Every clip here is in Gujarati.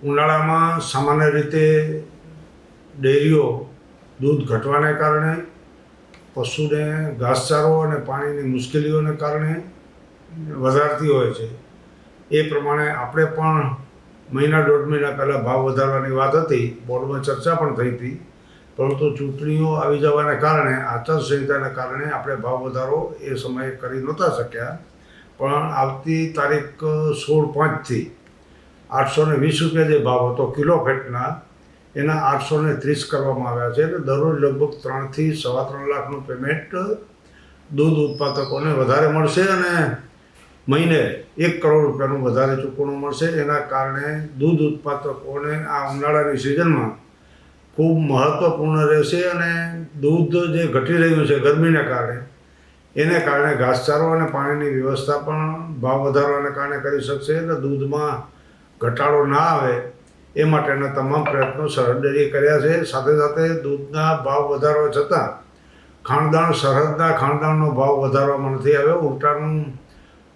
ઉનાળામાં સામાન્ય રીતે ડેરીઓ દૂધ ઘટવાને કારણે, પશુને ઘાસચારો અને પાણીની મુશ્કેલીઓને કારણે વધારતી હોય છે. એ પ્રમાણે આપણે પણ મહિના દોઢ મહિના પહેલાં ભાવ વધારવાની વાત હતી, બોર્ડમાં ચર્ચા પણ થઈ હતી, પરંતુ ચૂંટણીઓ આવી જવાને કારણે, આચારસંહિતાને કારણે આપણે ભાવ વધારો એ સમયે કરી નહોતા શક્યા. પણ આવતી તારીખ 16/5થી 820 રૂપિયા જે ભાવ હતો કિલો ફેટના, એના 830 કરવામાં આવ્યા છે. એટલે દરરોજ લગભગ 3 થી 3.25 લાખનું પેમેન્ટ દૂધ ઉત્પાદકોને વધારે મળશે અને મહિને 1 કરોડ રૂપિયાનું વધારે ચૂકવણું મળશે. એના કારણે દૂધ ઉત્પાદકોને આ ઉનાળાની સિઝનમાં ખૂબ મહત્ત્વપૂર્ણ રહેશે. અને દૂધ જે ઘટી રહ્યું છે ગરમીને કારણે, એને કારણે ઘાસચારો અને પાણીની વ્યવસ્થા પણ ભાવ વધારવાને કારણે કરી શકશે. એટલે દૂધમાં ઘટાડો ના આવે એ માટેના તમામ પ્રયત્નો સરહદ ડેરીએ કર્યા છે. સાથે સાથે દૂધના ભાવ વધારવા છતાં સરહદના ખાણદાણનો ભાવ વધારવામાં નથી આવ્યો. ઉલટાનું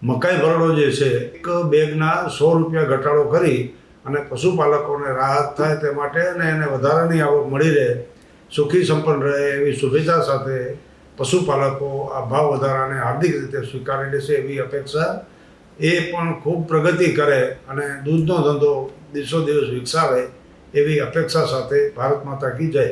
મકાઈ ભરડો જે છે, એક બેગના 100 રૂપિયા ઘટાડો કરી અને પશુપાલકોને રાહત થાય તે માટે અને એને વધારાની આવક મળી રહે, સુખી સંપન્ન રહે એવી શુભેચ્છા સાથે પશુપાલકો આ ભાવ વધારાને હાર્દિક રીતે સ્વીકારી લેશે એવી અપેક્ષા. એ પણ ખૂબ પ્રગતિ કરે અને દૂધનો ધંધો દિવસો દિવસ વિકસાવે એવી અપેક્ષા સાથે ભારત માતા કી જય.